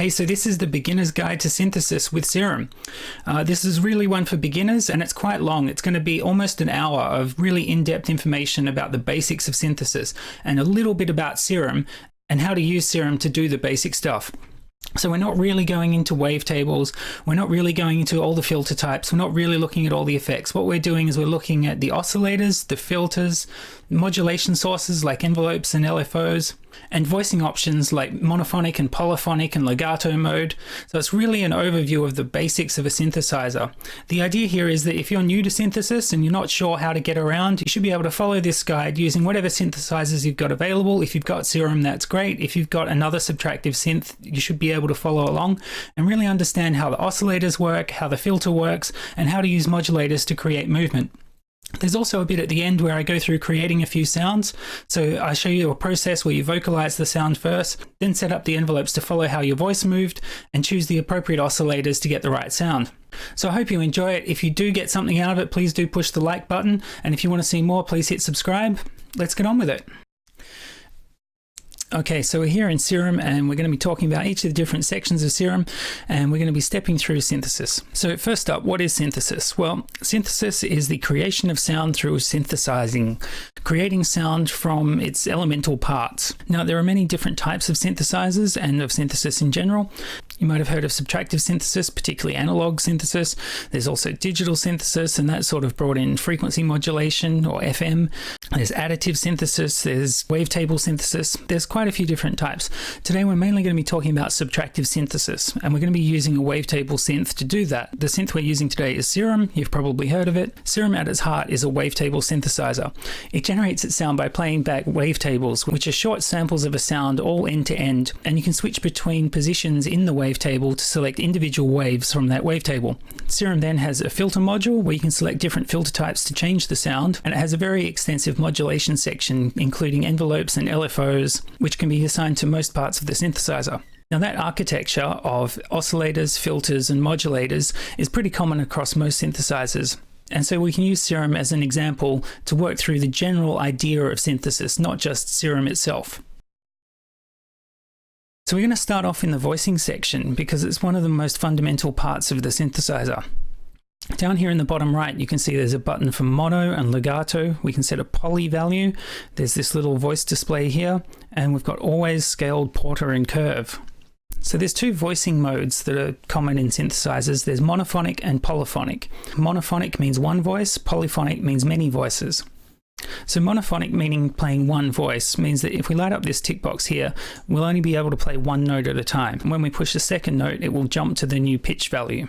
Hey, so this is the beginner's guide to synthesis with Serum. This is really one for beginners and it's quite long. It's going to be almost an hour of really in-depth information about the basics of synthesis and a little bit about Serum and how to use Serum to do the basic stuff. So we're not really going into wavetables, we're not really going into all the filter types, we're not really looking at all the effects. What we're doing is we're looking at the oscillators, the filters, modulation sources like envelopes and LFOs, and voicing options like monophonic and polyphonic and legato mode. So it's really an overview of the basics of a synthesizer. The idea here is that if you're new to synthesis and you're not sure how to get around, you should be able to follow this guide using whatever synthesizers you've got available. If you've got Serum, that's great. If you've got another subtractive synth, you should be able to follow along and really understand how the oscillators work, how the filter works, and how to use modulators to create movement. There's also a bit at the end where I go through creating a few sounds. So I show you a process where you vocalize the sound first, then set up the envelopes to follow how your voice moved, and choose the appropriate oscillators to get the right sound. So I hope you enjoy it. If you do get something out of it, please do push the like button. And if you want to see more, please hit subscribe. Let's get on with it. Okay, so we're here in Serum and we're going to be talking about each of the different sections of Serum and we're going to be stepping through synthesis. So first up, what is synthesis? Well, synthesis is the creation of sound through synthesizing, creating sound from its elemental parts. Now, there are many different types of synthesizers and of synthesis in general. You might have heard of subtractive synthesis, particularly analog synthesis. There's also digital synthesis, and that sort of brought in frequency modulation or FM. There's additive synthesis, there's wavetable synthesis. There's quite a few different types. Today we're mainly going to be talking about subtractive synthesis, and we're going to be using a wavetable synth to do that. The synth we're using today is Serum. You've probably heard of it. Serum at its heart is a wavetable synthesizer. It generates its sound by playing back wavetables, which are short samples of a sound all end to end, and you can switch between positions in the wavetable to select individual waves from that wavetable. Serum then has a filter module where you can select different filter types to change the sound, and it has a very extensive modulation section including envelopes and LFOs, which can be assigned to most parts of the synthesizer. Now, that architecture of oscillators, filters, and modulators is pretty common across most synthesizers. And so we can use Serum as an example to work through the general idea of synthesis, not just Serum itself. So we're going to start off in the voicing section because it's one of the most fundamental parts of the synthesizer. Down here in the bottom right, you can see there's a button for mono and legato. We can set a poly value. There's this little voice display here, and we've got always, scaled, porter, and curve. So there's two voicing modes that are common in synthesizers. There's monophonic and polyphonic. Monophonic means one voice, polyphonic means many voices. So monophonic, meaning playing one voice, means that if we light up this tick box here, we'll only be able to play one note at a time. And when we push the second note, it will jump to the new pitch value.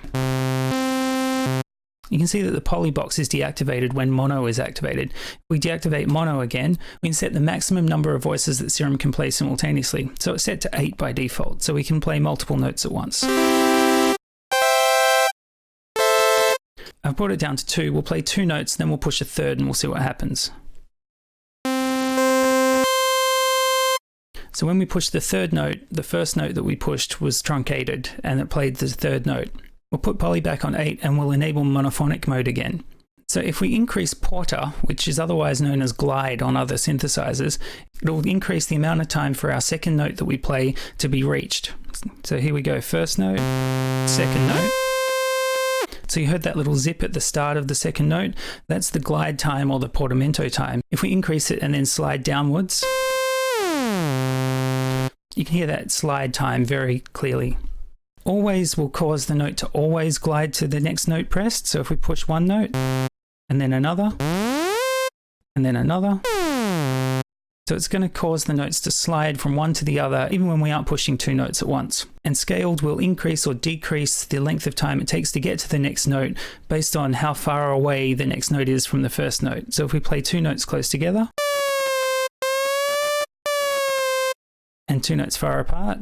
You can see that the poly box is deactivated when mono is activated. If we deactivate mono again, we can set the maximum number of voices that Serum can play simultaneously. So it's set to 8 by default, so we can play multiple notes at once. I've brought it down to 2. We'll play 2 notes, then we'll push a third and we'll see what happens. So when we push the third note, the first note that we pushed was truncated and it played the third note. We'll put poly back on 8 and we'll enable monophonic mode again. So if we increase porter, which is otherwise known as glide on other synthesizers, it'll increase the amount of time for our second note that we play to be reached. So here we go, first note, second note. So you heard that little zip at the start of the second note. That's the glide time or the portamento time. If we increase it and then slide downwards, you can hear that slide time very clearly. Always will cause the note to always glide to the next note pressed. So if we push one note, and then another, and then another. So it's going to cause the notes to slide from one to the other, even when we aren't pushing 2 notes at once. And scaled will increase or decrease the length of time it takes to get to the next note based on how far away the next note is from the first note. So if we play 2 notes close together, and 2 notes far apart,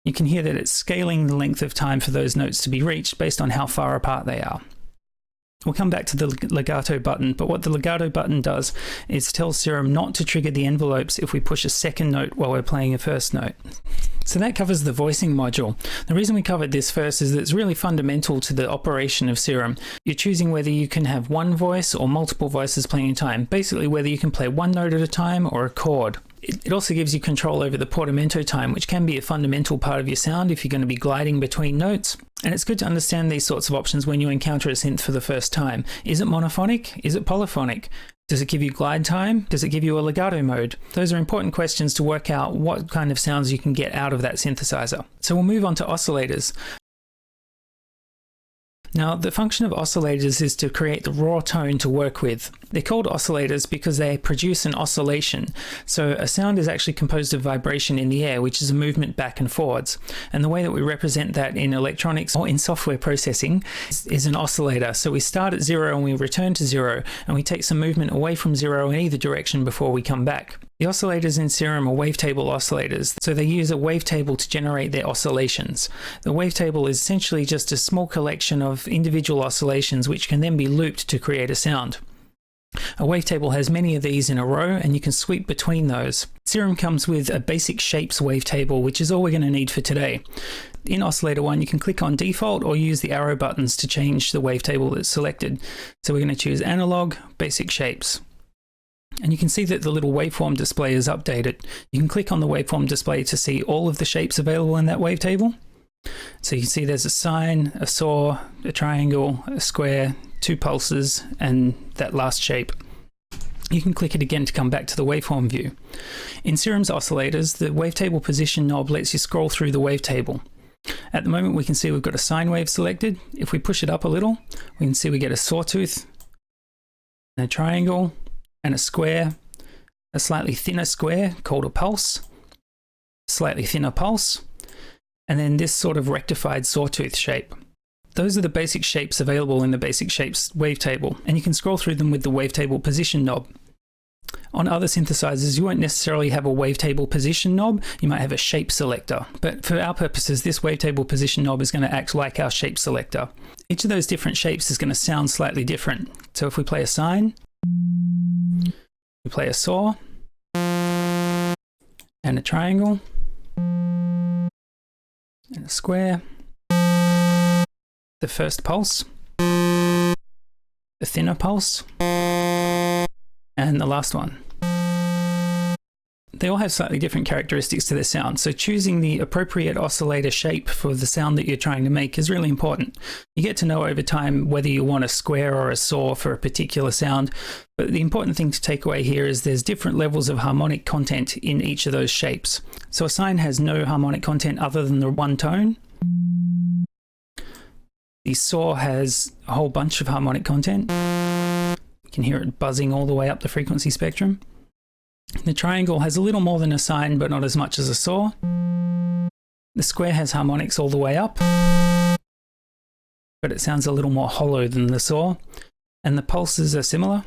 you can hear that it's scaling the length of time for those notes to be reached based on how far apart they are. We'll come back to the legato button, but what the legato button does is tell Serum not to trigger the envelopes if we push a second note while we're playing a first note. So that covers the voicing module. The reason we covered this first is that it's really fundamental to the operation of Serum. You're choosing whether you can have one voice or multiple voices playing in time, basically whether you can play one note at a time or a chord. It also gives you control over the portamento time, which can be a fundamental part of your sound if you're going to be gliding between notes. And it's good to understand these sorts of options when you encounter a synth for the first time. Is it monophonic? Is it polyphonic? Does it give you glide time? Does it give you a legato mode? Those are important questions to work out what kind of sounds you can get out of that synthesizer. So we'll move on to oscillators. Now, the function of oscillators is to create the raw tone to work with. They're called oscillators because they produce an oscillation. So a sound is actually composed of vibration in the air, which is a movement back and forwards. And the way that we represent that in electronics or in software processing is an oscillator. So we start at 0 and we return to 0, and we take some movement away from 0 in either direction before we come back. The oscillators in Serum are wavetable oscillators, so they use a wavetable to generate their oscillations. The wavetable is essentially just a small collection of individual oscillations which can then be looped to create a sound. A wavetable has many of these in a row, and you can sweep between those. Serum comes with a basic shapes wavetable, which is all we're going to need for today. In Oscillator 1, you can click on default or use the arrow buttons to change the wavetable that's selected. So we're going to choose analog, basic shapes. And you can see that the little waveform display is updated. You can click on the waveform display to see all of the shapes available in that wavetable. So you can see there's a sine, a saw, a triangle, a square, 2 pulses, and that last shape. You can click it again to come back to the waveform view. In Serum's oscillators, the wavetable position knob lets you scroll through the wavetable. At the moment we can see we've got a sine wave selected. If we push it up a little, we can see we get a sawtooth, and a triangle, and a square, a slightly thinner square called a pulse, slightly thinner pulse, and then this sort of rectified sawtooth shape. Those are the basic shapes available in the basic shapes wavetable, and you can scroll through them with the wavetable position knob. On other synthesizers, you won't necessarily have a wavetable position knob, you might have a shape selector, but for our purposes, this wavetable position knob is going to act like our shape selector. Each of those different shapes is going to sound slightly different. So if we play a sine, we play a saw, and a triangle, and a square, the first pulse, the thinner pulse, and the last one. They all have slightly different characteristics to their sound, so choosing the appropriate oscillator shape for the sound that you're trying to make is really important. You get to know over time whether you want a square or a saw for a particular sound, but the important thing to take away here is there's different levels of harmonic content in each of those shapes. So a sine has no harmonic content other than the one tone. The saw has a whole bunch of harmonic content. You can hear it buzzing all the way up the frequency spectrum. The triangle has a little more than a sine, but not as much as a saw. The square has harmonics all the way up, but it sounds a little more hollow than the saw. And the pulses are similar.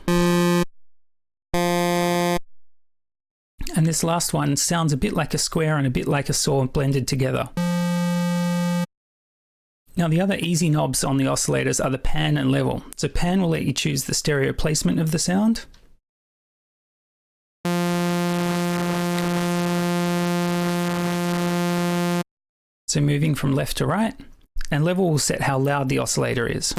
And this last one sounds a bit like a square and a bit like a saw blended together. Now the other easy knobs on the oscillators are the pan and level. So pan will let you choose the stereo placement of the sound. So moving from left to right, and level will set how loud the oscillator is.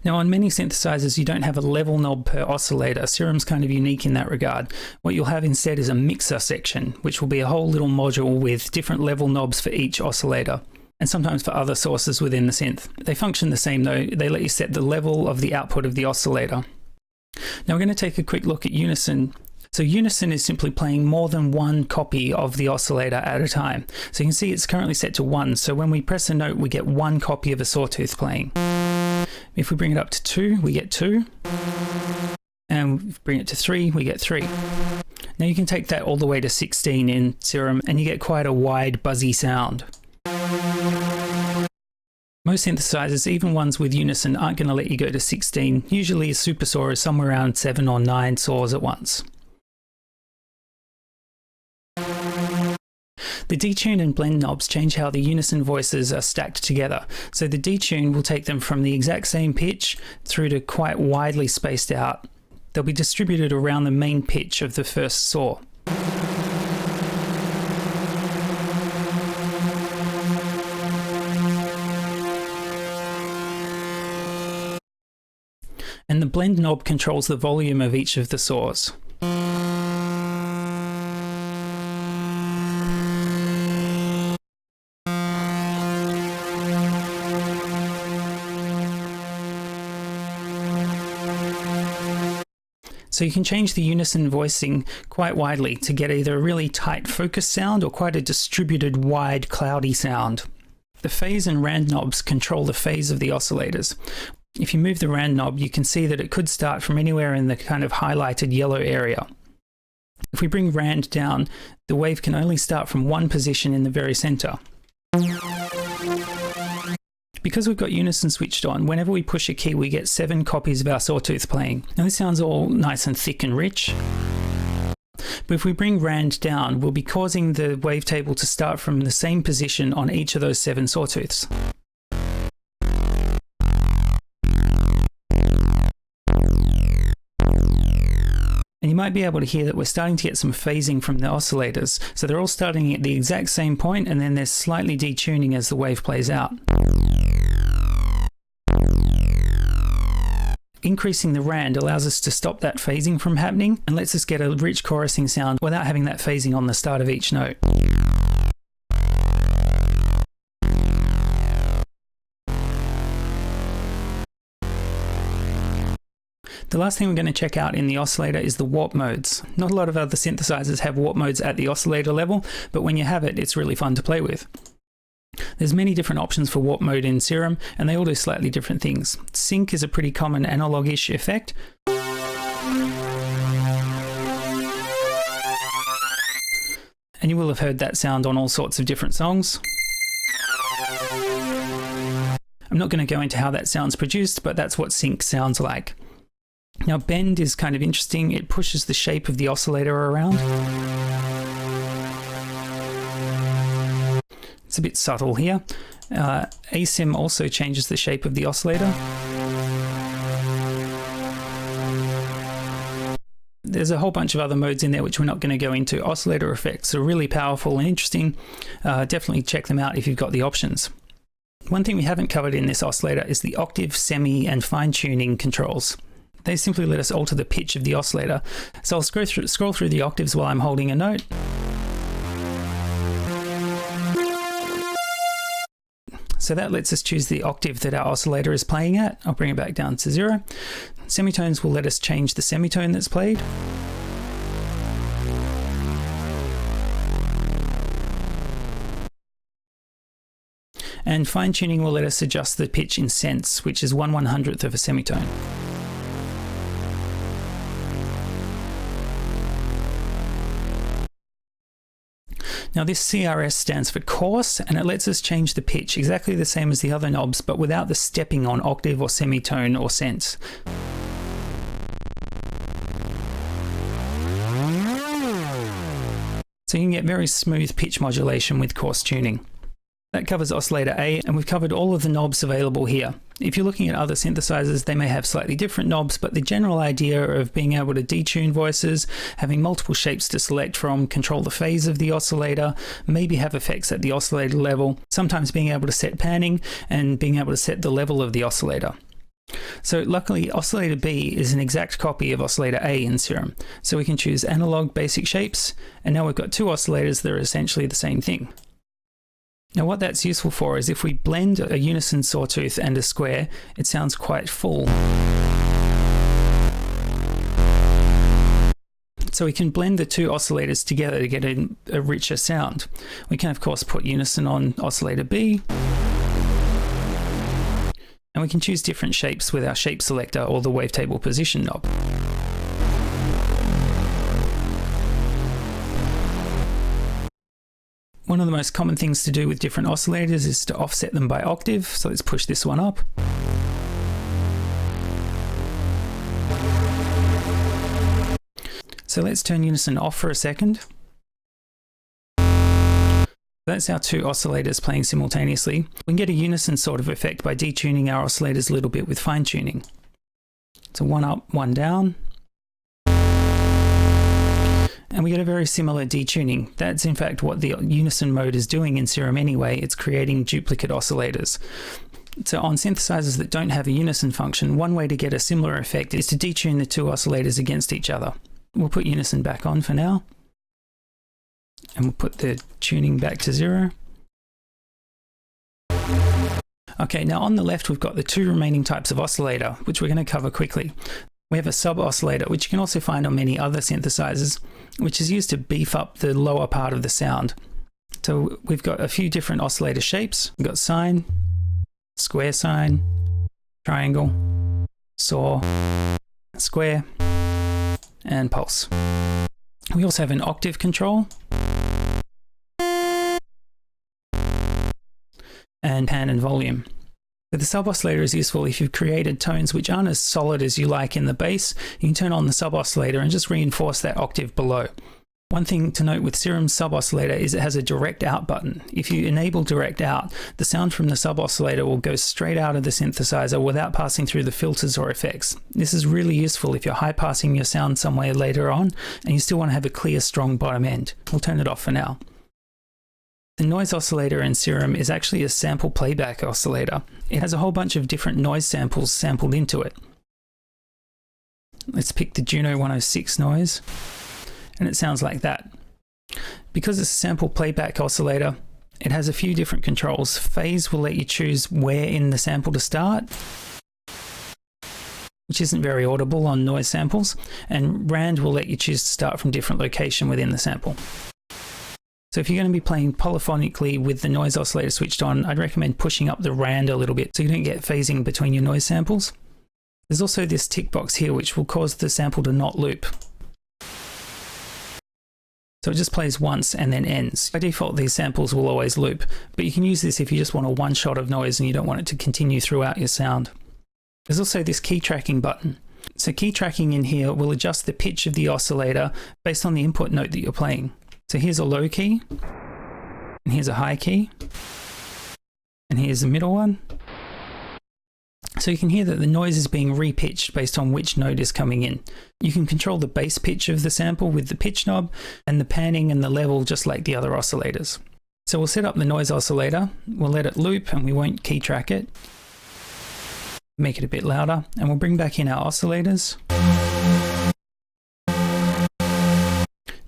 Now on many synthesizers you don't have a level knob per oscillator. Serum's kind of unique in that regard. What you'll have instead is a mixer section, which will be a whole little module with different level knobs for each oscillator, and sometimes for other sources within the synth. They function the same though, they let you set the level of the output of the oscillator. Now we're going to take a quick look at unison. So unison is simply playing more than one copy of the oscillator at a time. So you can see it's currently set to 1, so when we press a note we get one copy of a sawtooth playing. If we bring it up to 2, we get 2, and if we bring it to 3, we get 3. Now you can take that all the way to 16 in Serum, and you get quite a wide, buzzy sound. Most synthesizers, even ones with unison, aren't going to let you go to 16. Usually a super saw is somewhere around 7 or 9 saws at once. The detune and blend knobs change how the unison voices are stacked together. So the detune will take them from the exact same pitch through to quite widely spaced out. They'll be distributed around the main pitch of the first saw. And the blend knob controls the volume of each of the saws. So you can change the unison voicing quite widely to get either a really tight focus sound or quite a distributed wide cloudy sound. The phase and rand knobs control the phase of the oscillators. If you move the rand knob, you can see that it could start from anywhere in the kind of highlighted yellow area. If we bring rand down, the wave can only start from one position in the very center. Because we've got unison switched on, whenever we push a key, we get 7 copies of our sawtooth playing. Now this sounds all nice and thick and rich, but if we bring rand down, we'll be causing the wavetable to start from the same position on each of those 7 sawtooths. And you might be able to hear that we're starting to get some phasing from the oscillators. So they're all starting at the exact same point, and then there's slightly detuning as the wave plays out. Increasing the rand allows us to stop that phasing from happening and lets us get a rich chorusing sound without having that phasing on the start of each note. The last thing we're going to check out in the oscillator is the warp modes. Not a lot of other synthesizers have warp modes at the oscillator level, but when you have it, it's really fun to play with. There's many different options for warp mode in Serum, and they all do slightly different things. Sync is a pretty common analog-ish effect. And you will have heard that sound on all sorts of different songs. I'm not going to go into how that sound's produced, but that's what sync sounds like. Now bend is kind of interesting. It pushes the shape of the oscillator around. It's a bit subtle here. Asim also changes the shape of the oscillator. There's a whole bunch of other modes in there which we're not going to go into. Oscillator effects are really powerful and interesting. Definitely check them out if you've got the options. One thing we haven't covered in this oscillator is the octave, semi, and fine-tuning controls. They simply let us alter the pitch of the oscillator. So I'll scroll through the octaves while I'm holding a note. So that lets us choose the octave that our oscillator is playing at. I'll bring it back down to 0. Semitones will let us change the semitone that's played. And fine tuning will let us adjust the pitch in cents, which is 1/100th of a semitone. Now this CRS stands for coarse, and it lets us change the pitch exactly the same as the other knobs, but without the stepping on octave or semitone or cents. So you can get very smooth pitch modulation with coarse tuning. That covers oscillator A, and we've covered all of the knobs available here. If you're looking at other synthesizers, they may have slightly different knobs, but the general idea of being able to detune voices, having multiple shapes to select from, control the phase of the oscillator, maybe have effects at the oscillator level, sometimes being able to set panning, and being able to set the level of the oscillator. So luckily, oscillator B is an exact copy of oscillator A in Serum. So we can choose analog basic shapes, and now we've got 2 oscillators that are essentially the same thing. Now what that's useful for is if we blend a unison sawtooth and a square, it sounds quite full. So we can blend the 2 oscillators together to get a richer sound. We can of course put unison on oscillator B. And we can choose different shapes with our shape selector or the wavetable position knob. One of the most common things to do with different oscillators is to offset them by octave. So let's push this one up. So let's turn unison off for a second. That's our 2 oscillators playing simultaneously. We can get a unison sort of effect by detuning our oscillators a little bit with fine tuning. So 1 up, 1 down. And we get a very similar detuning. That's in fact what the unison mode is doing in Serum anyway. It's creating duplicate oscillators. So on synthesizers that don't have a unison function, one way to get a similar effect is to detune the two oscillators against each other. We'll put unison back on for now. And we'll put the tuning back to 0. Okay, now on the left we've got the two remaining types of oscillator, which we're going to cover quickly. We have a sub-oscillator, which you can also find on many other synthesizers, which is used to beef up the lower part of the sound. So we've got a few different oscillator shapes. We've got sine, square sine, triangle, saw, square, and pulse. We also have an octave control, and pan and volume. But the sub-oscillator is useful if you've created tones which aren't as solid as you like in the bass. You can turn on the sub-oscillator and just reinforce that octave below. One thing to note with Serum's sub-oscillator is it has a direct out button. If you enable direct out, the sound from the sub-oscillator will go straight out of the synthesizer without passing through the filters or effects. This is really useful if you're high-passing your sound somewhere later on and you still want to have a clear, strong bottom end. We'll turn it off for now. The noise oscillator in Serum is actually a sample playback oscillator. It has a whole bunch of different noise samples sampled into it. Let's pick the Juno 106 noise, and it sounds like that. Because it's a sample playback oscillator, it has a few different controls. Phase will let you choose where in the sample to start, which isn't very audible on noise samples, and Rand will let you choose to start from different location within the sample. So if you're going to be playing polyphonically with the noise oscillator switched on, I'd recommend pushing up the Rand a little bit so you don't get phasing between your noise samples. There's also this tick box here which will cause the sample to not loop. So it just plays once and then ends. By default, these samples will always loop, but you can use this if you just want a one shot of noise and you don't want it to continue throughout your sound. There's also this key tracking button. So key tracking in here will adjust the pitch of the oscillator based on the input note that you're playing. So here's a low key, and here's a high key, and here's a middle one. So you can hear that the noise is being repitched based on which note is coming in. You can control the bass pitch of the sample with the pitch knob, and the panning and the level just like the other oscillators. So we'll set up the noise oscillator, we'll let it loop and we won't key track it. Make it a bit louder, and we'll bring back in our oscillators.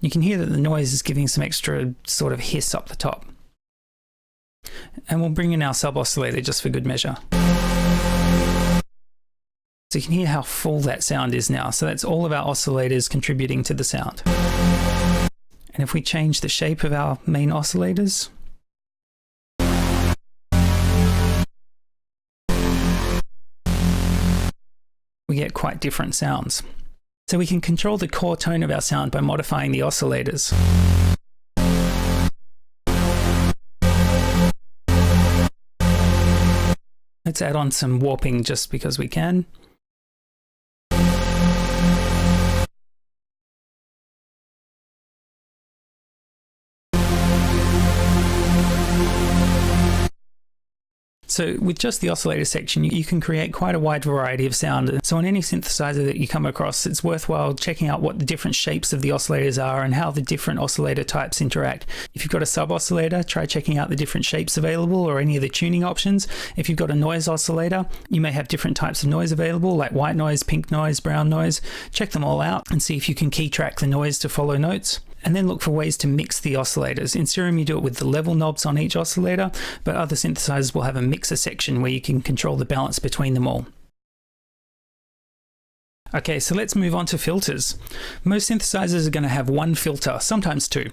You can hear that the noise is giving some extra sort of hiss up the top. And we'll bring in our sub-oscillator just for good measure. So you can hear how full that sound is now. So that's all of our oscillators contributing to the sound. And if we change the shape of our main oscillators, we get quite different sounds. So we can control the core tone of our sound by modifying the oscillators. Let's add on some warping just because we can. So with just the oscillator section, you can create quite a wide variety of sound. So on any synthesizer that you come across, it's worthwhile checking out what the different shapes of the oscillators are and how the different oscillator types interact. If you've got a sub-oscillator, try checking out the different shapes available or any of the tuning options. If you've got a noise oscillator, you may have different types of noise available, like white noise, pink noise, brown noise. Check them all out and see if you can key track the noise to follow notes. And then look for ways to mix the oscillators. In Serum, you do it with the level knobs on each oscillator, but other synthesizers will have a mixer section where you can control the balance between them all. Okay, so let's move on to filters. Most synthesizers are going to have one filter, sometimes two.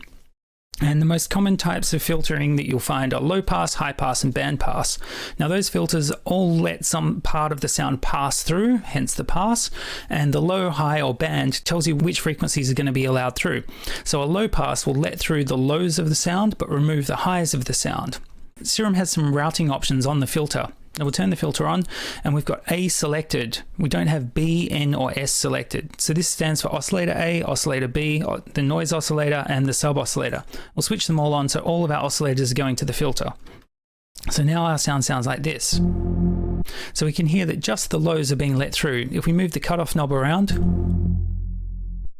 And the most common types of filtering that you'll find are low pass, high pass, and band pass. Now those filters all let some part of the sound pass through, hence the pass, and the low, high, or band tells you which frequencies are going to be allowed through. So a low pass will let through the lows of the sound, but remove the highs of the sound. Serum has some routing options on the filter. Now we'll turn the filter on, and we've got A selected. We don't have B, N, or S selected. So this stands for oscillator A, oscillator B, the noise oscillator, and the sub-oscillator. We'll switch them all on so all of our oscillators are going to the filter. So now our sound sounds like this. So we can hear that just the lows are being let through. If we move the cutoff knob around,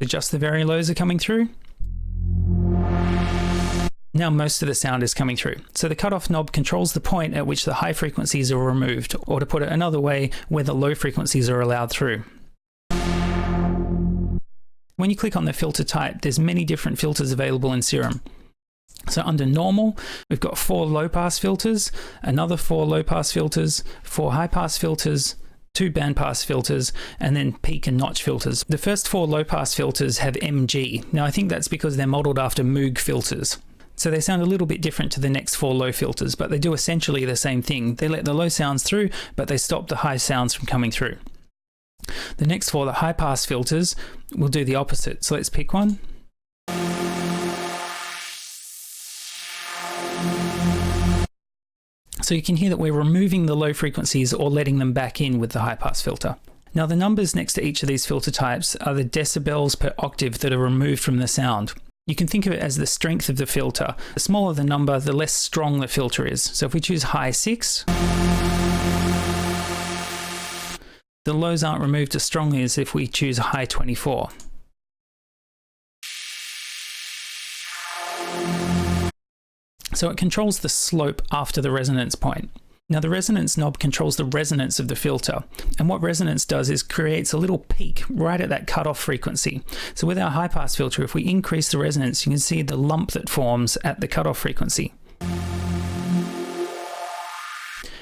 just the very lows are coming through. Now most of the sound is coming through. So the cutoff knob controls the point at which the high frequencies are removed, or to put it another way, where the low frequencies are allowed through. When you click on the filter type, there's many different filters available in Serum. So under normal, we've got 4 low pass filters, another 4 low pass filters, 4 high pass filters, 2 band pass filters, and then peak and notch filters. The first 4 low pass filters have MG. Now I think that's because they're modeled after Moog filters. So they sound a little bit different to the next 4 low filters, but they do essentially the same thing. They let the low sounds through, but they stop the high sounds from coming through. The next 4, the high pass filters, will do the opposite. So let's pick one. So you can hear that we're removing the low frequencies or letting them back in with the high pass filter. Now the numbers next to each of these filter types are the decibels per octave that are removed from the sound. You can think of it as the strength of the filter. The smaller the number, the less strong the filter is. So if we choose high 6, the lows aren't removed as strongly as if we choose high 24. So it controls the slope after the resonance point. Now the resonance knob controls the resonance of the filter, and what resonance does is creates a little peak right at that cutoff frequency. So with our high pass filter, if we increase the resonance, you can see the lump that forms at the cutoff frequency.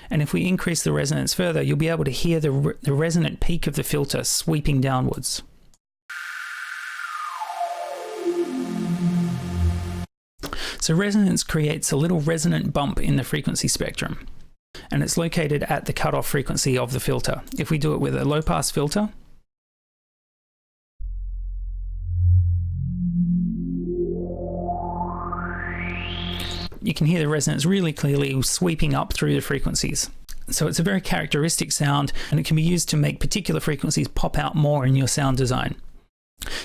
And if we increase the resonance further, you'll be able to hear the resonant peak of the filter sweeping downwards. So resonance creates a little resonant bump in the frequency spectrum, and it's located at the cutoff frequency of the filter. If we do it with a low pass filter, you can hear the resonance really clearly sweeping up through the frequencies. So it's a very characteristic sound, and it can be used to make particular frequencies pop out more in your sound design.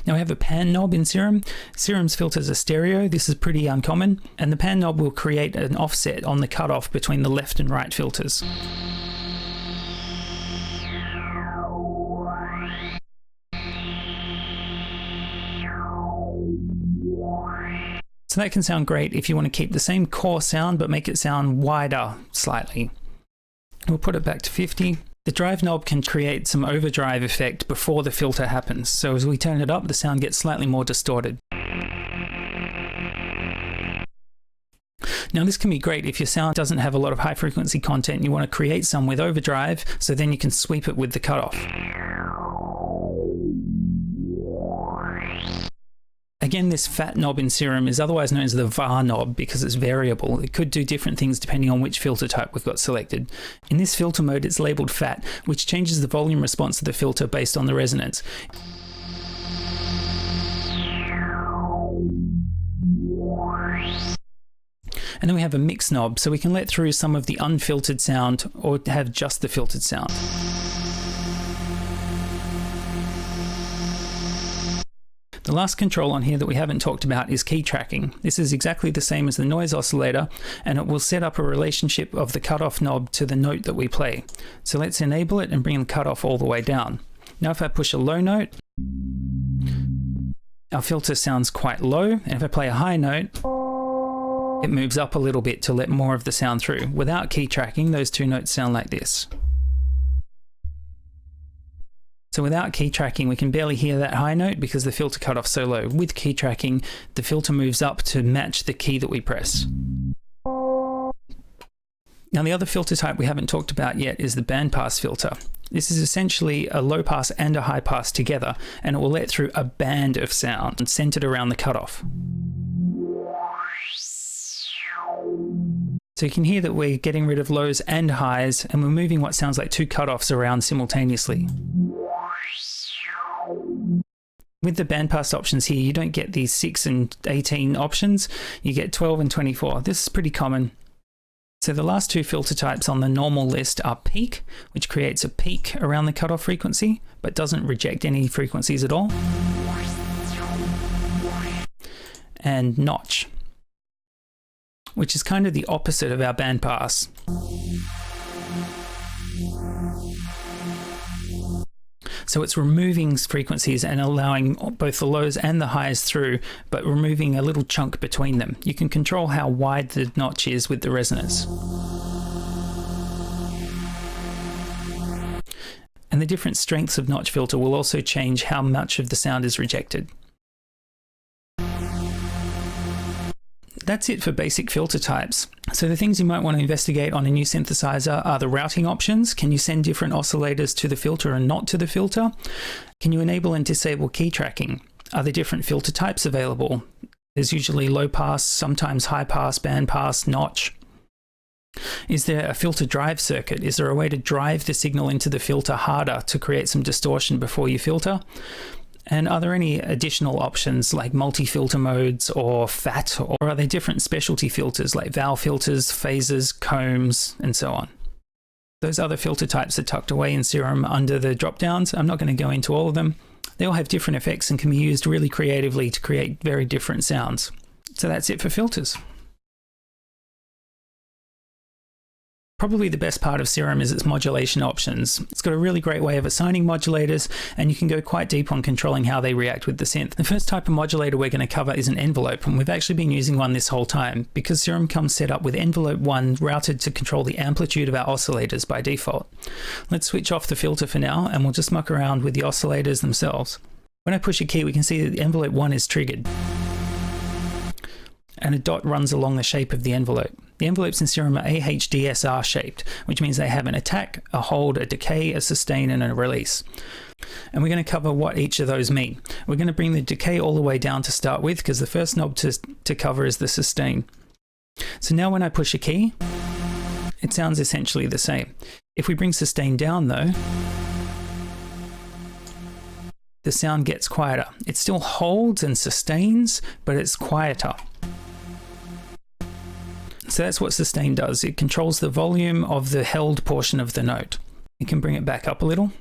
Now we have a pan knob in Serum. Serum's filters are stereo. This is pretty uncommon, and the pan knob will create an offset on the cutoff between the left and right filters. So that can sound great if you want to keep the same core sound but make it sound wider slightly. We'll put it back to 50. The drive knob can create some overdrive effect before the filter happens. So as we turn it up, the sound gets slightly more distorted. Now this can be great if your sound doesn't have a lot of high frequency content. You want to create some with overdrive, so then you can sweep it with the cutoff. Again, this fat knob in Serum is otherwise known as the VAR knob because it's variable. It could do different things depending on which filter type we've got selected. In this filter mode, it's labeled fat, which changes the volume response of the filter based on the resonance. And then we have a mix knob, so we can let through some of the unfiltered sound or have just the filtered sound. The last control on here that we haven't talked about is key tracking. This is exactly the same as the noise oscillator, and it will set up a relationship of the cutoff knob to the note that we play. So let's enable it and bring the cutoff all the way down. Now if I push a low note, our filter sounds quite low, and if I play a high note, it moves up a little bit to let more of the sound through. Without key tracking, those two notes sound like this. So without key tracking, we can barely hear that high note because the filter cutoff's so low. With key tracking, the filter moves up to match the key that we press. Now the other filter type we haven't talked about yet is the bandpass filter. This is essentially a low pass and a high pass together, and it will let through a band of sound centered around the cutoff. So you can hear that we're getting rid of lows and highs, and we're moving what sounds like two cutoffs around simultaneously. With the bandpass options here, you don't get these 6 and 18 options, you get 12 and 24. This is pretty common. So the last two filter types on the normal list are peak, which creates a peak around the cutoff frequency, but doesn't reject any frequencies at all. And notch, which is kind of the opposite of our bandpass. So it's removing frequencies and allowing both the lows and the highs through, but removing a little chunk between them. You can control how wide the notch is with the resonance. And the different strengths of notch filter will also change how much of the sound is rejected. That's it for basic filter types. So the things you might want to investigate on a new synthesizer are the routing options. Can you send different oscillators to the filter and not to the filter? Can you enable and disable key tracking? Are there different filter types available? There's usually low pass, sometimes high pass, band pass, notch. Is there a filter drive circuit? Is there a way to drive the signal into the filter harder to create some distortion before you filter? And are there any additional options like multi-filter modes or FAT, or are there different specialty filters like valve filters, phasers, combs, and so on? Those other filter types are tucked away in Serum under the drop-downs. I'm not going to go into all of them. They all have different effects and can be used really creatively to create very different sounds. So that's it for filters. Probably the best part of Serum is its modulation options. It's got a really great way of assigning modulators, and you can go quite deep on controlling how they react with the synth. The first type of modulator we're going to cover is an envelope, and we've actually been using one this whole time because Serum comes set up with envelope 1 routed to control the amplitude of our oscillators by default. Let's switch off the filter for now, and we'll just muck around with the oscillators themselves. When I push a key, we can see that the envelope 1 is triggered, and a dot runs along the shape of the envelope. The envelopes in Serum are AHDSR shaped, which means they have an attack, a hold, a decay, a sustain, and a release. And we're going to cover what each of those mean. We're going to bring the decay all the way down to start with, because the first knob to cover is the sustain. So now when I push a key, it sounds essentially the same. If we bring sustain down though, the sound gets quieter. It still holds and sustains, but it's quieter. So that's what sustain does. It controls the volume of the held portion of the note. You can bring it back up a little.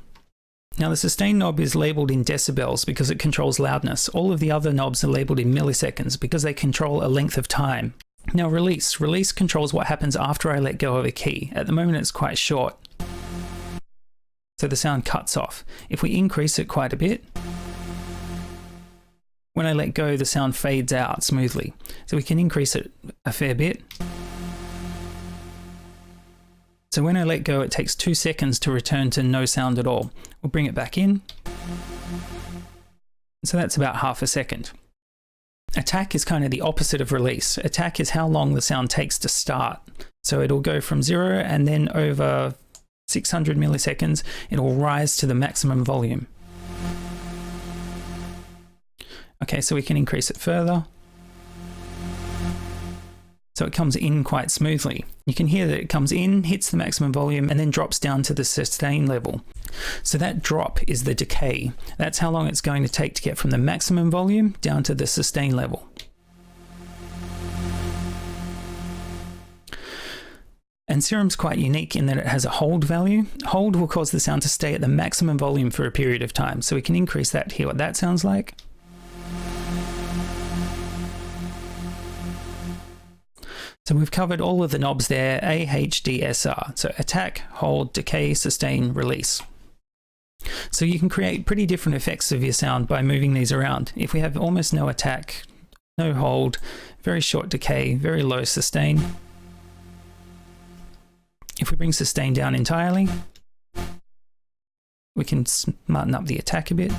Now the sustain knob is labeled in decibels because it controls loudness. All of the other knobs are labeled in milliseconds because they control a length of time. Now release. Release controls what happens after I let go of a key. At the moment it's quite short, so the sound cuts off. If we increase it quite a bit, when I let go, the sound fades out smoothly. So we can increase it a fair bit. So when I let go, it takes 2 seconds to return to no sound at all. We'll bring it back in. So that's about half a second. Attack is kind of the opposite of release. Attack is how long the sound takes to start. So it'll go from 0 and then over 600 milliseconds, it'll rise to the maximum volume. Okay, so we can increase it further. So it comes in quite smoothly. You can hear that it comes in, hits the maximum volume, and then drops down to the sustain level. So that drop is the decay. That's how long it's going to take to get from the maximum volume down to the sustain level. And Serum's quite unique in that it has a hold value. Hold will cause the sound to stay at the maximum volume for a period of time. So we can increase that to hear what that sounds like. So we've covered all of the knobs there, AHDSR. So attack, hold, decay, sustain, release. So you can create pretty different effects of your sound by moving these around. If we have almost no attack, no hold, very short decay, very low sustain. If we bring sustain down entirely, we can smarten up the attack a bit.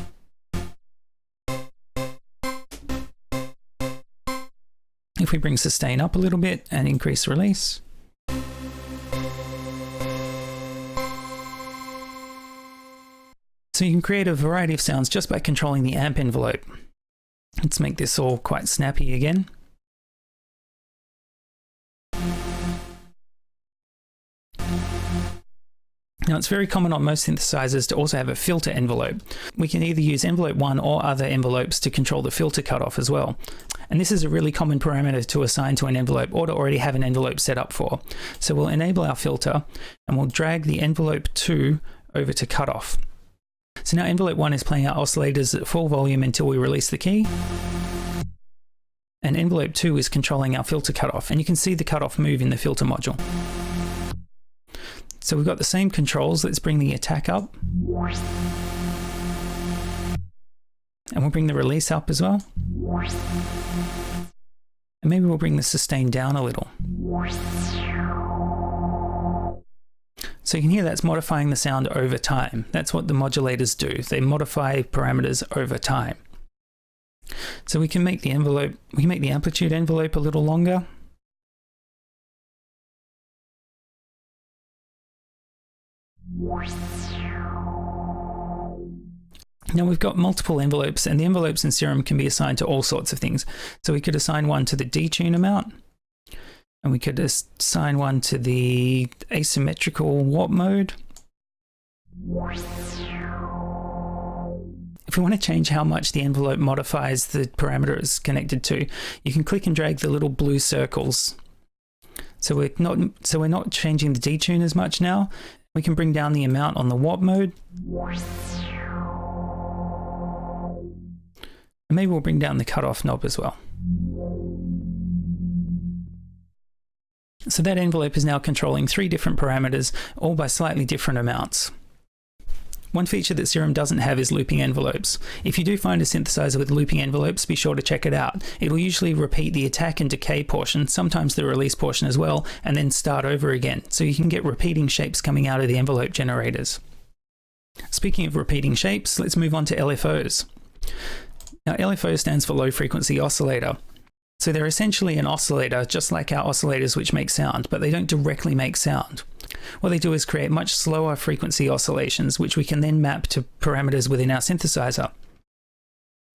If we bring sustain up a little bit and increase release. So you can create a variety of sounds just by controlling the amp envelope. Let's make this all quite snappy again. Now it's very common on most synthesizers to also have a filter envelope. We can either use envelope 1 or other envelopes to control the filter cutoff as well. And this is a really common parameter to assign to an envelope or to already have an envelope set up for. So we'll enable our filter and we'll drag the envelope 2 over to cutoff. So now envelope 1 is playing our oscillators at full volume until we release the key. And envelope 2 is controlling our filter cutoff. And you can see the cutoff move in the filter module. So we've got the same controls. Let's bring the attack up. And we'll bring the release up as well. And maybe we'll bring the sustain down a little. So you can hear that's modifying the sound over time. That's what the modulators do. They modify parameters over time. So we can make the amplitude envelope a little longer. Now we've got multiple envelopes, and the envelopes in Serum can be assigned to all sorts of things. So we could assign one to the detune amount, and we could assign one to the asymmetrical warp mode. If we want to change how much the envelope modifies the parameter it's connected to, you can click and drag the little blue circles. So we're not changing the detune as much now. We can bring down the amount on the warp mode. And maybe we'll bring down the cutoff knob as well. So that envelope is now controlling 3 different parameters, all by slightly different amounts. One feature that Serum doesn't have is looping envelopes. If you do find a synthesizer with looping envelopes, be sure to check it out. It'll usually repeat the attack and decay portion, sometimes the release portion as well, and then start over again. So you can get repeating shapes coming out of the envelope generators. Speaking of repeating shapes, let's move on to LFOs. Now, LFO stands for low frequency oscillator. So they're essentially an oscillator, just like our oscillators which make sound, but they don't directly make sound. What they do is create much slower frequency oscillations, which we can then map to parameters within our synthesizer.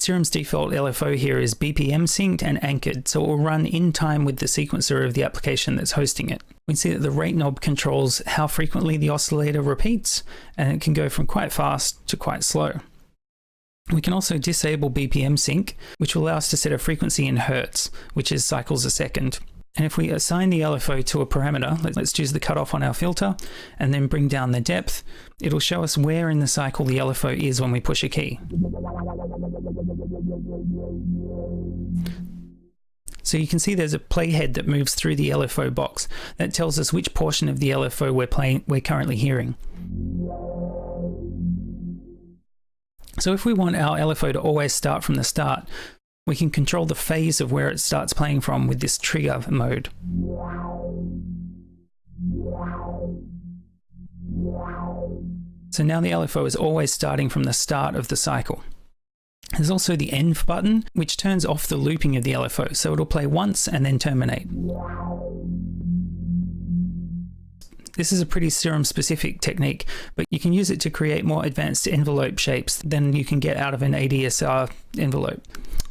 Serum's default LFO here is BPM synced and anchored, so it will run in time with the sequencer of the application that's hosting it. We can see that the rate knob controls how frequently the oscillator repeats, and it can go from quite fast to quite slow. We can also disable BPM sync, which will allow us to set a frequency in hertz, which is cycles a second. And if we assign the LFO to a parameter, let's choose the cutoff on our filter, and then bring down the depth, it'll show us where in the cycle the LFO is when we push a key. So you can see there's a playhead that moves through the LFO box. That tells us which portion of the LFO we're currently hearing. So if we want our LFO to always start from the start, we can control the phase of where it starts playing from with this trigger mode. So now the LFO is always starting from the start of the cycle. There's also the end button, which turns off the looping of the LFO, so it'll play once and then terminate. This is a pretty Serum-specific technique, but you can use it to create more advanced envelope shapes than you can get out of an ADSR envelope.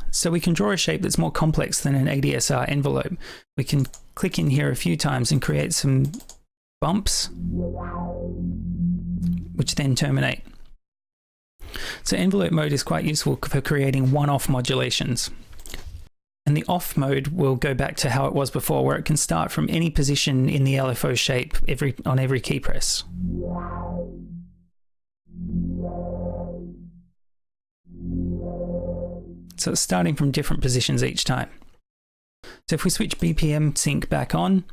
So we can draw a shape that's more complex than an ADSR envelope. We can click in here a few times and create some bumps, which then terminate. So envelope mode is quite useful for creating one-off modulations. And the off mode will go back to how it was before, where it can start from any position in the LFO shape on every key press. So it's starting from different positions each time. So if we switch BPM sync back on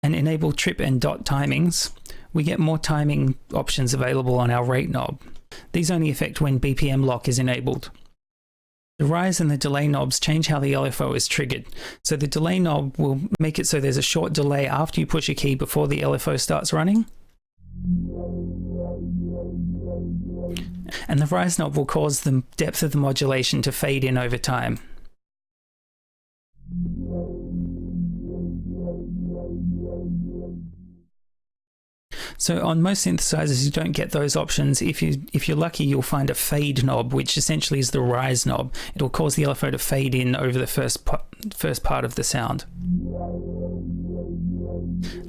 and enable trip and dot timings, we get more timing options available on our rate knob. These only affect when BPM lock is enabled. The rise and the delay knobs change how the LFO is triggered. So the delay knob will make it so there's a short delay after you push a key before the LFO starts running. And the rise knob will cause the depth of the modulation to fade in over time. So on most synthesizers, you don't get those options. If you're lucky, you'll find a fade knob, which essentially is the rise knob. It'll cause the LFO to fade in over the first part of the sound.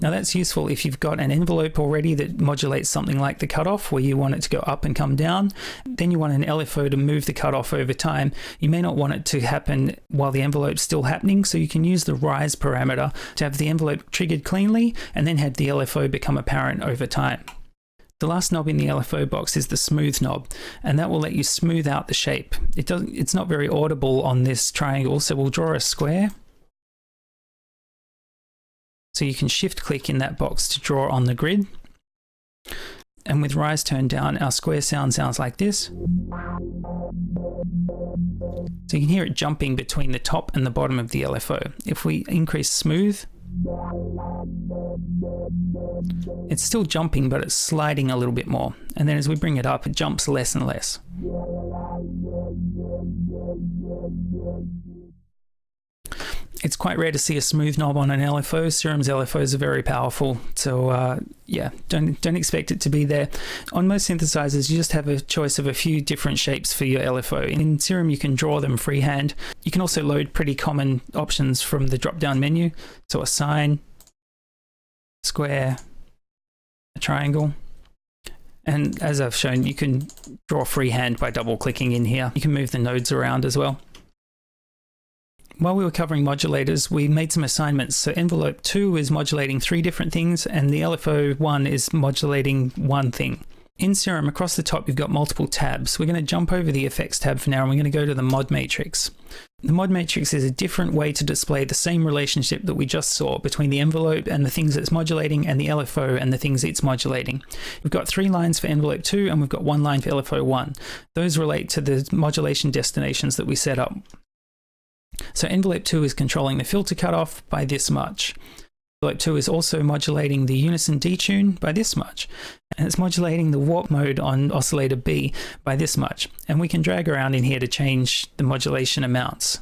Now that's useful if you've got an envelope already that modulates something like the cutoff, where you want it to go up and come down. Then you want an LFO to move the cutoff over time. You may not want it to happen while the envelope's still happening, so you can use the rise parameter to have the envelope triggered cleanly and then have the LFO become apparent over time. The last knob in the LFO box is the smooth knob, and that will let you smooth out the shape. It's not very audible on this triangle, so we'll draw a square. So you can shift click in that box to draw on the grid. And with rise turned down, our square sound sounds like this. So you can hear it jumping between the top and the bottom of the LFO. If we increase smooth, it's still jumping, but it's sliding a little bit more. And then as we bring it up, it jumps less and less. It's quite rare to see a smooth knob on an LFO. Serum's LFOs are very powerful, so yeah, don't expect it to be there. On most synthesizers, you just have a choice of a few different shapes for your LFO. In Serum, you can draw them freehand. You can also load pretty common options from the drop-down menu, so a sine, square, a triangle. And as I've shown, you can draw freehand by double-clicking in here. You can move the nodes around as well. While we were covering modulators, we made some assignments. So envelope 2 is modulating 3 different things, and the LFO 1 is modulating 1 thing. In Serum, across the top, you've got multiple tabs. We're going to jump over the effects tab for now, and we're going to go to the mod matrix. The mod matrix is a different way to display the same relationship that we just saw between the envelope and the things it's modulating, and the LFO and the things it's modulating. We've got 3 lines for envelope 2, and we've got 1 line for LFO 1. Those relate to the modulation destinations that we set up. So envelope 2 is controlling the filter cutoff by this much. Envelope 2 is also modulating the unison detune by this much. And it's modulating the warp mode on oscillator B by this much. And we can drag around in here to change the modulation amounts.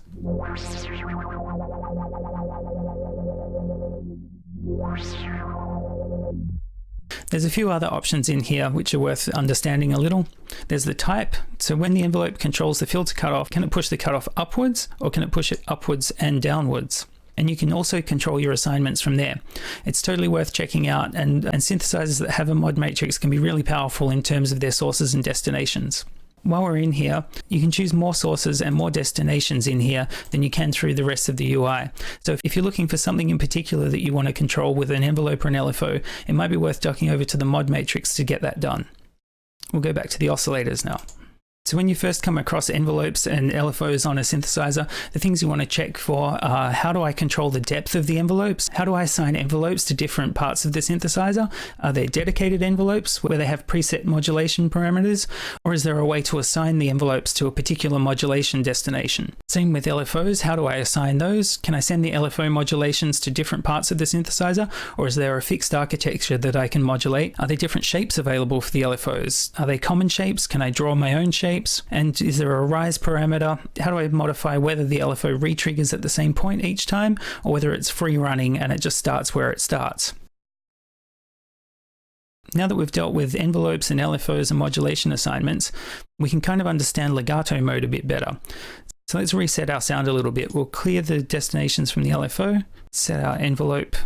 There's a few other options in here which are worth understanding a little. There's the type. So when the envelope controls the filter cutoff, can it push the cutoff upwards, or can it push it upwards and downwards? And you can also control your assignments from there. It's totally worth checking out, and synthesizers that have a mod matrix can be really powerful in terms of their sources and destinations. While we're in here, you can choose more sources and more destinations in here than you can through the rest of the UI. So if you're looking for something in particular that you want to control with an envelope or an LFO, it might be worth ducking over to the mod matrix to get that done. We'll go back to the oscillators now. So when you first come across envelopes and LFOs on a synthesizer, the things you want to check for are: how do I control the depth of the envelopes? How do I assign envelopes to different parts of the synthesizer? Are there dedicated envelopes where they have preset modulation parameters? Or is there a way to assign the envelopes to a particular modulation destination? Same with LFOs, how do I assign those? Can I send the LFO modulations to different parts of the synthesizer? Or is there a fixed architecture that I can modulate? Are there different shapes available for the LFOs? Are they common shapes? Can I draw my own shape? And is there a rise parameter? How do I modify whether the LFO re-triggers at the same point each time, or whether it's free running and it just starts where it starts? Now that we've dealt with envelopes and LFOs and modulation assignments, we can kind of understand legato mode a bit better. So let's reset our sound a little bit. We'll clear the destinations from the LFO, set our envelope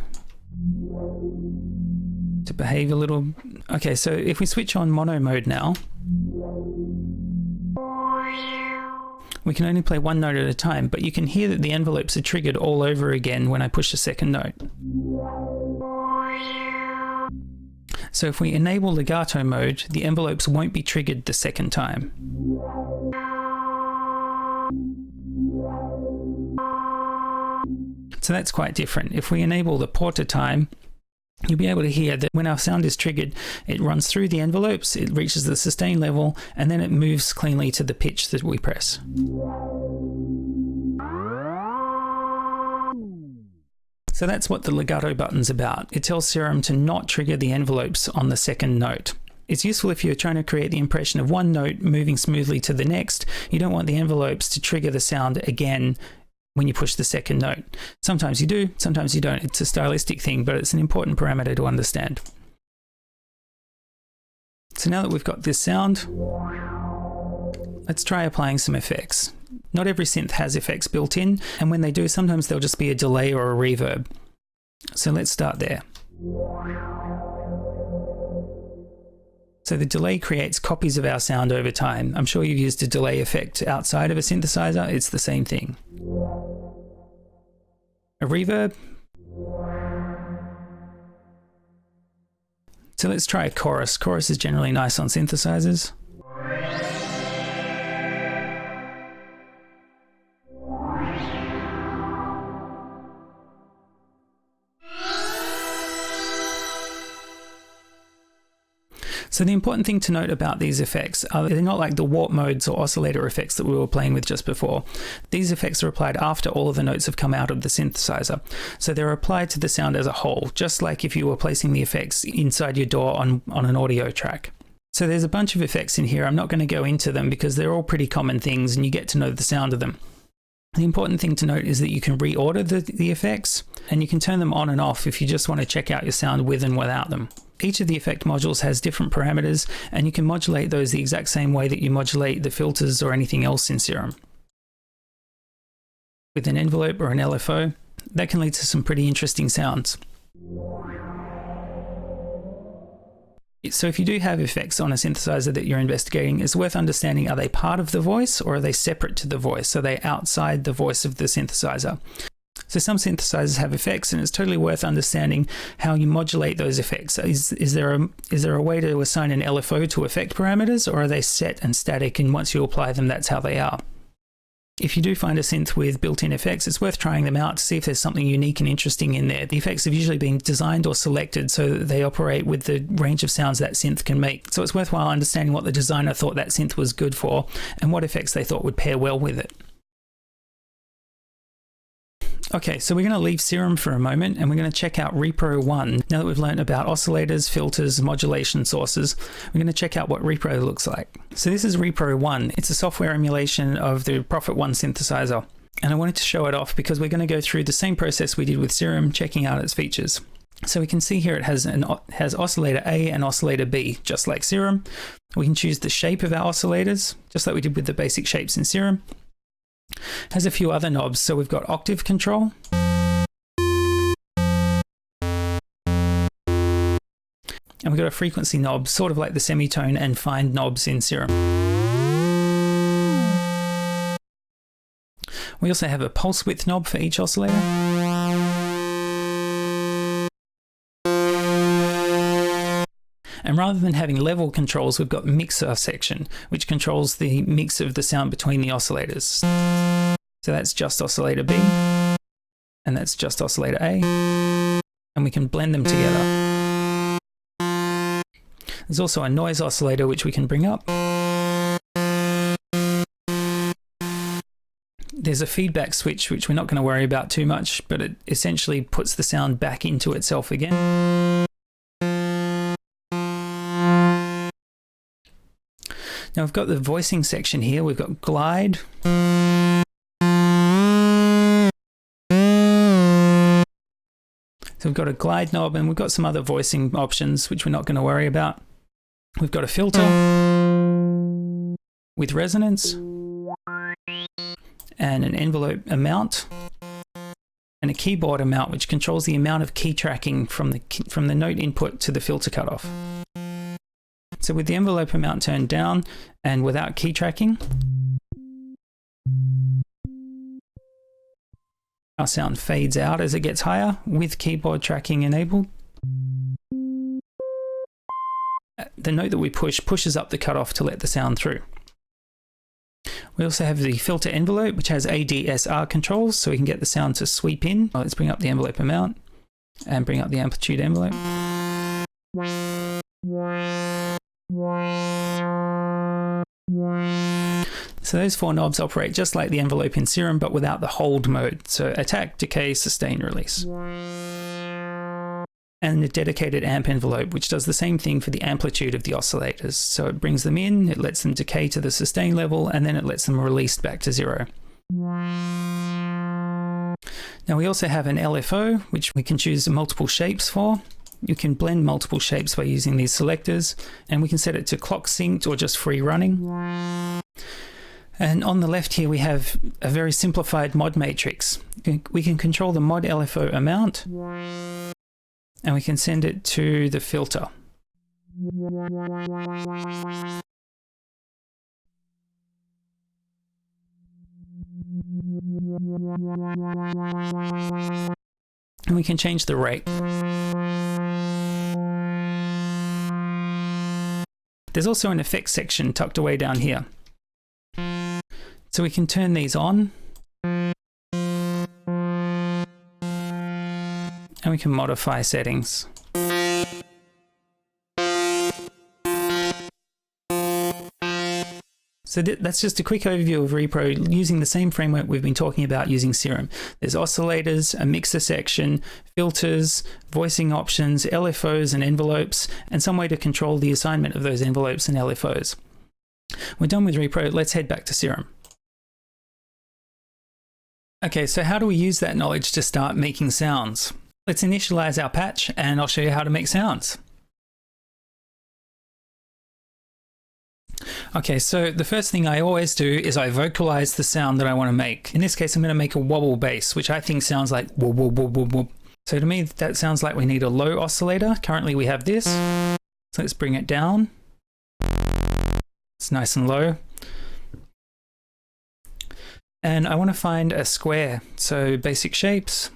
to behave a little. Okay, so if we switch on mono mode now, we can only play one note at a time, but you can hear that the envelopes are triggered all over again when I push the second note. So if we enable legato mode, the envelopes won't be triggered the second time. So that's quite different. If we enable the porter time, you'll be able to hear that when our sound is triggered, it runs through the envelopes, it reaches the sustain level, and then it moves cleanly to the pitch that we press. So that's what the legato button's about. It tells Serum to not trigger the envelopes on the second note. It's useful if you're trying to create the impression of one note moving smoothly to the next. You don't want the envelopes to trigger the sound again when you push the second note. Sometimes you do, sometimes you don't. It's a stylistic thing, but it's an important parameter to understand. So now that we've got this sound, let's try applying some effects. Not every synth has effects built in, and when they do, sometimes there'll just be a delay or a reverb. So let's start there. So the delay creates copies of our sound over time. I'm sure you've used a delay effect outside of a synthesizer. It's the same thing. A reverb. So let's try a chorus. Chorus is generally nice on synthesizers. So the important thing to note about these effects are they're not like the warp modes or oscillator effects that we were playing with just before. These effects are applied after all of the notes have come out of the synthesizer. So they're applied to the sound as a whole, just like if you were placing the effects inside your DAW on an audio track. So there's a bunch of effects in here. I'm not going to go into them because they're all pretty common things and you get to know the sound of them. The important thing to note is that you can reorder the effects and you can turn them on and off if you just want to check out your sound with and without them. Each of the effect modules has different parameters and you can modulate those the exact same way that you modulate the filters or anything else in Serum. With an envelope or an LFO, that can lead to some pretty interesting sounds. So if you do have effects on a synthesizer that you're investigating, it's worth understanding, are they part of the voice or are they separate to the voice? Are they outside the voice of the synthesizer? So some synthesizers have effects and it's totally worth understanding how you modulate those effects. Is there a way to assign an LFO to effect parameters, or are they set and static and once you apply them, that's how they are? If you do find a synth with built-in effects, it's worth trying them out to see if there's something unique and interesting in there. The effects have usually been designed or selected so that they operate with the range of sounds that synth can make. So it's worthwhile understanding what the designer thought that synth was good for and what effects they thought would pair well with it. Okay, so we're going to leave Serum for a moment and we're going to check out Repro-1. Now that we've learned about oscillators, filters, modulation sources, we're going to check out what Repro looks like. So this is Repro-1. It's a software emulation of the Prophet 1 synthesizer. And I wanted to show it off because we're going to go through the same process we did with Serum, checking out its features. So we can see here it has oscillator A and oscillator B, just like Serum. We can choose the shape of our oscillators, just like we did with the basic shapes in Serum. Has a few other knobs, so we've got octave control, and we've got a frequency knob, sort of like the semitone and fine knobs in Serum. We also have a pulse width knob for each oscillator. And rather than having level controls, we've got mixer section, which controls the mix of the sound between the oscillators. So that's just oscillator B, and that's just oscillator A, and we can blend them together. There's also a noise oscillator, which we can bring up. There's a feedback switch, which we're not going to worry about too much, but it essentially puts the sound back into itself again. Now we've got the voicing section here. We've got glide. So we've got a glide knob and we've got some other voicing options, which we're not going to worry about. We've got a filter with resonance and an envelope amount and a keyboard amount, which controls the amount of key tracking from the note input to the filter cutoff. So with the envelope amount turned down and without key tracking, our sound fades out as it gets higher. With keyboard tracking enabled, the note that we push pushes up the cutoff to let the sound through. We also have the filter envelope, which has ADSR controls, so we can get the sound to sweep in. Let's bring up the envelope amount and bring up the amplitude envelope. So those four knobs operate just like the envelope in Serum, but without the hold mode. So attack, decay, sustain, release. And a dedicated amp envelope, which does the same thing for the amplitude of the oscillators. So it brings them in, it lets them decay to the sustain level, and then it lets them release back to zero. Now we also have an LFO, which we can choose multiple shapes for. You can blend multiple shapes by using these selectors, and we can set it to clock synced or just free running. And on the left here, we have a very simplified mod matrix. We can control the mod LFO amount, and we can send it to the filter. And we can change the rate. There's also an effects section tucked away down here. So we can turn these on. And we can modify settings. So that's just a quick overview of Repro using the same framework we've been talking about using Serum. There's oscillators, a mixer section, filters, voicing options, LFOs and envelopes, and some way to control the assignment of those envelopes and LFOs. We're done with Repro, let's head back to Serum. Okay, so how do we use that knowledge to start making sounds? Let's initialize our patch and I'll show you how to make sounds. Okay, so the first thing I always do is I vocalize the sound that I want to make. In this case, I'm going to make a wobble bass, which I think sounds like whoop, whoop, whoop, whoop, whoop. So to me, that sounds like we need a low oscillator. Currently we have this. So let's bring it down. It's nice and low. And I want to find a square. So basic shapes.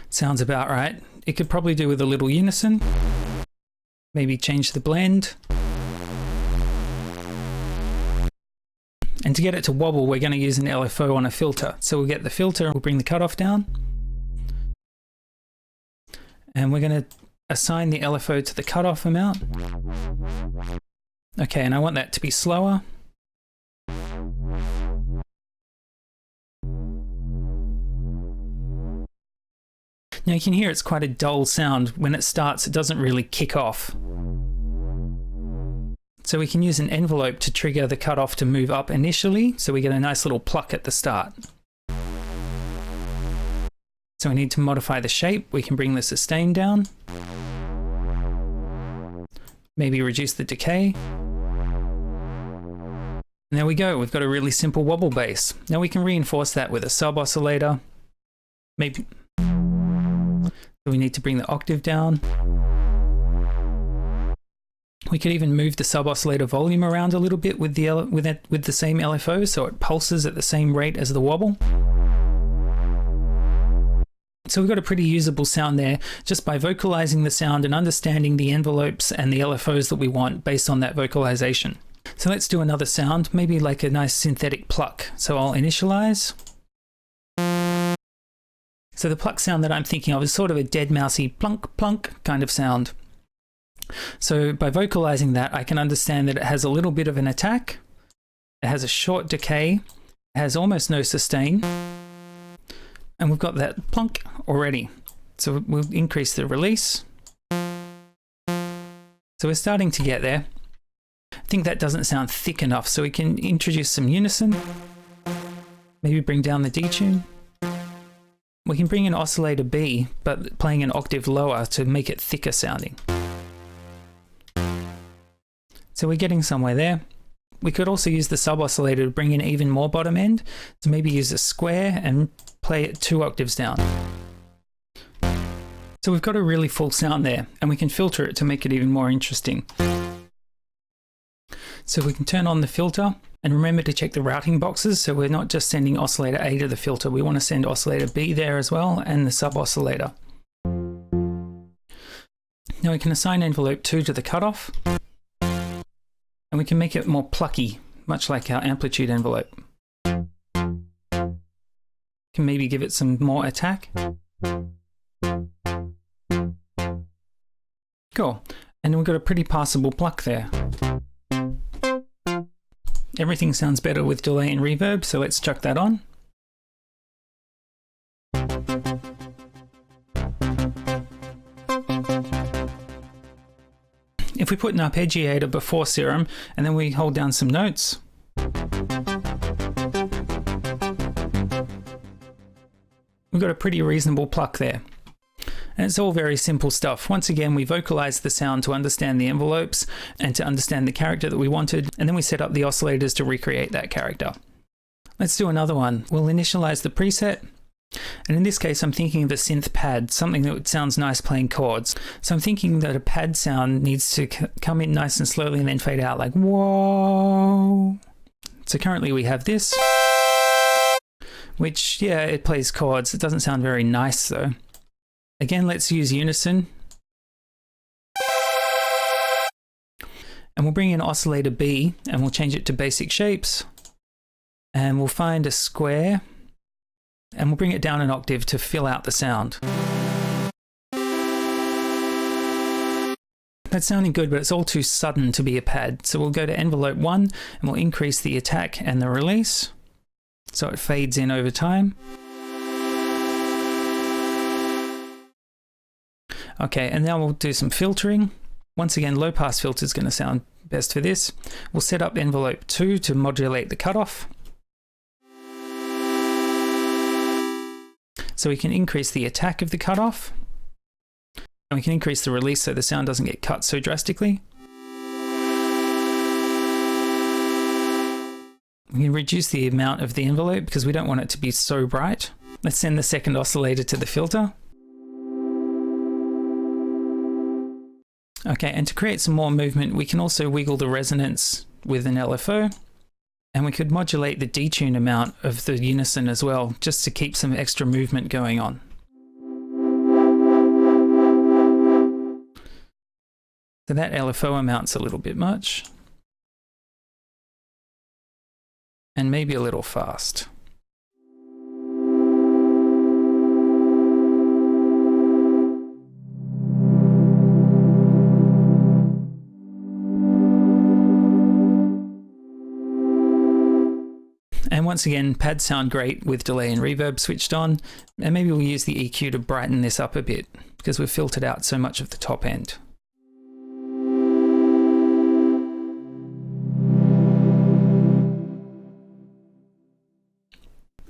Sounds about right. It could probably do with a little unison. Maybe change the blend. And to get it to wobble, we're going to use an LFO on a filter. So we'll get the filter, we'll bring the cutoff down. And we're going to assign the LFO to the cutoff amount. Okay, and I want that to be slower. Now you can hear it's quite a dull sound. When it starts, it doesn't really kick off. So we can use an envelope to trigger the cutoff to move up initially, so we get a nice little pluck at the start. So we need to modify the shape. We can bring the sustain down. Maybe reduce the decay. And there we go, we've got a really simple wobble bass. Now we can reinforce that with a sub oscillator. Maybe we need to bring the octave down. We could even move the sub oscillator volume around a little bit with the same LFO, so it pulses at the same rate as the wobble. So we've got a pretty usable sound there just by vocalizing the sound and understanding the envelopes and the LFOs that we want based on that vocalization. So let's do another sound, maybe like a nice synthetic pluck. So I'll initialize. So the pluck sound that I'm thinking of is sort of a dead mousy plunk plunk kind of sound. So by vocalizing that, I can understand that it has a little bit of an attack. It has a short decay. It has almost no sustain. And we've got that plunk already. So we'll increase the release. So we're starting to get there. I think that doesn't sound thick enough, so we can introduce some unison. Maybe bring down the detune. We can bring in oscillator B, but playing an octave lower to make it thicker sounding. So we're getting somewhere there. We could also use the sub oscillator to bring in even more bottom end. So maybe use a square and play it 2 octaves down. So we've got a really full sound there, and we can filter it to make it even more interesting. So we can turn on the filter and remember to check the routing boxes. So we're not just sending oscillator A to the filter. We want to send oscillator B there as well, and the sub oscillator. Now we can assign envelope 2 to the cutoff. And we can make it more plucky, much like our amplitude envelope. Can maybe give it some more attack. Cool. And we've got a pretty passable pluck there. Everything sounds better with delay and reverb, so let's chuck that on. If we put an arpeggiator before Serum and then we hold down some notes, we've got a pretty reasonable pluck there. And it's all very simple stuff. Once again, we vocalize the sound to understand the envelopes and to understand the character that we wanted, and then we set up the oscillators to recreate that character. Let's do another one. We'll initialize the preset. And in this case, I'm thinking of a synth pad, something that sounds nice playing chords. So I'm thinking that a pad sound needs to come in nice and slowly and then fade out like, whoa. So currently we have this, which, yeah, it plays chords. It doesn't sound very nice though. Again, let's use unison. And we'll bring in oscillator B and we'll change it to basic shapes. And we'll find a square. And we'll bring it down an octave to fill out the sound. That's sounding good, but it's all too sudden to be a pad. So we'll go to envelope 1 and we'll increase the attack and the release so it fades in over time. Okay, and now we'll do some filtering. Once again, low pass filter is going to sound best for this. We'll set up envelope 2 to modulate the cutoff. So we can increase the attack of the cutoff. And we can increase the release so the sound doesn't get cut so drastically. We can reduce the amount of the envelope because we don't want it to be so bright. Let's send the second oscillator to the filter. Okay, and to create some more movement, we can also wiggle the resonance with an LFO. And we could modulate the detune amount of the unison as well, just to keep some extra movement going on. So that LFO amount's a little bit much. And maybe a little fast. And once again, pads sound great with delay and reverb switched on. And maybe we'll use the EQ to brighten this up a bit because we've filtered out so much of the top end.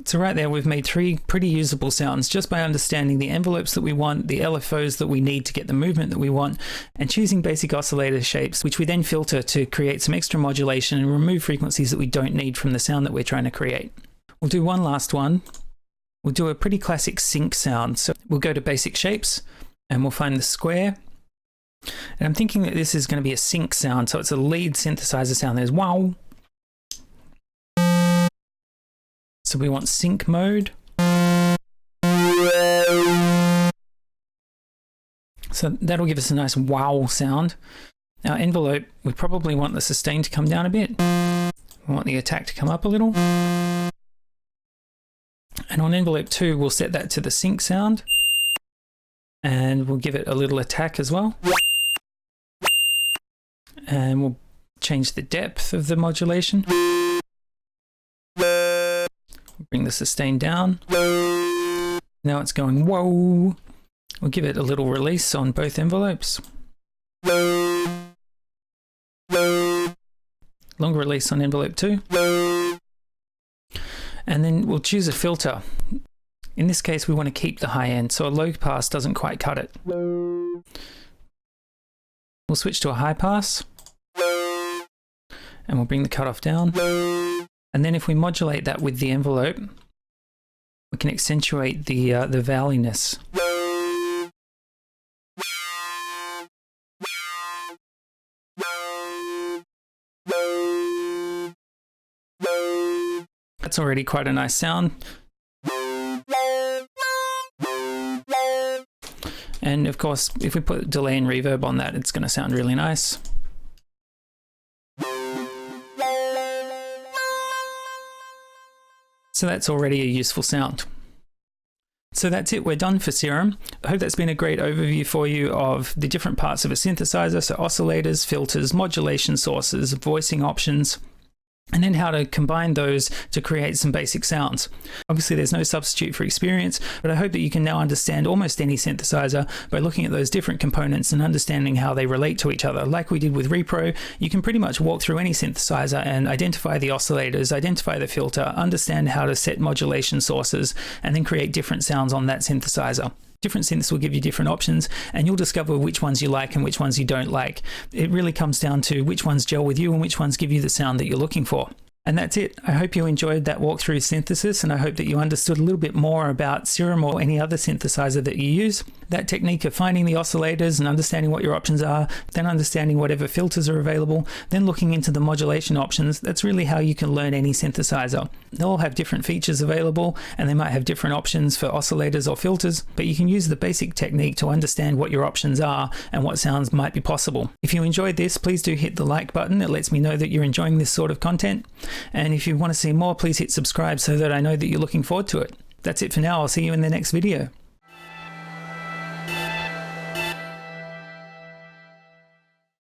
So right there, we've made 3 pretty usable sounds just by understanding the envelopes that we want, the LFOs that we need to get the movement that we want, and choosing basic oscillator shapes, which we then filter to create some extra modulation and remove frequencies that we don't need from the sound that we're trying to create. We'll do one last one. We'll do a pretty classic sync sound. So we'll go to basic shapes and we'll find the square. And I'm thinking that this is going to be a sync sound. So it's a lead synthesizer sound. There's wow. So we want sync mode. So that'll give us a nice wow sound. Our envelope, we probably want the sustain to come down a bit. We want the attack to come up a little. And on envelope 2, we'll set that to the sync sound. And we'll give it a little attack as well. And we'll change the depth of the modulation. Bring the sustain down. Now it's going whoa. We'll give it a little release on both envelopes. Longer release on envelope 2. And then we'll choose a filter. In this case, we want to keep the high end, so a low pass doesn't quite cut it. We'll switch to a high pass. And we'll bring the cutoff down. And then if we modulate that with the envelope, we can accentuate the valleyness. That's already quite a nice sound. And of course, if we put delay and reverb on that, it's going to sound really nice. So that's already a useful sound. So that's it, we're done for Serum. I hope that's been a great overview for you of the different parts of a synthesizer, so oscillators, filters, modulation sources, voicing options, and then how to combine those to create some basic sounds. Obviously there's no substitute for experience, but I hope that you can now understand almost any synthesizer by looking at those different components and understanding how they relate to each other. Like we did with Repro, you can pretty much walk through any synthesizer and identify the oscillators, identify the filter, understand how to set modulation sources, and then create different sounds on that synthesizer. Different synths will give you different options, and you'll discover which ones you like and which ones you don't like. It really comes down to which ones gel with you and which ones give you the sound that you're looking for. And that's it. I hope you enjoyed that walkthrough synthesis, and I hope that you understood a little bit more about Serum or any other synthesizer that you use. That technique of finding the oscillators and understanding what your options are, then understanding whatever filters are available, then looking into the modulation options, that's really how you can learn any synthesizer. They'll all have different features available, and they might have different options for oscillators or filters, but you can use the basic technique to understand what your options are and what sounds might be possible. If you enjoyed this, please do hit the like button. It lets me know that you're enjoying this sort of content. And if you want to see more, please hit subscribe so that I know that you're looking forward to it. That's it for now. I'll see you in the next video.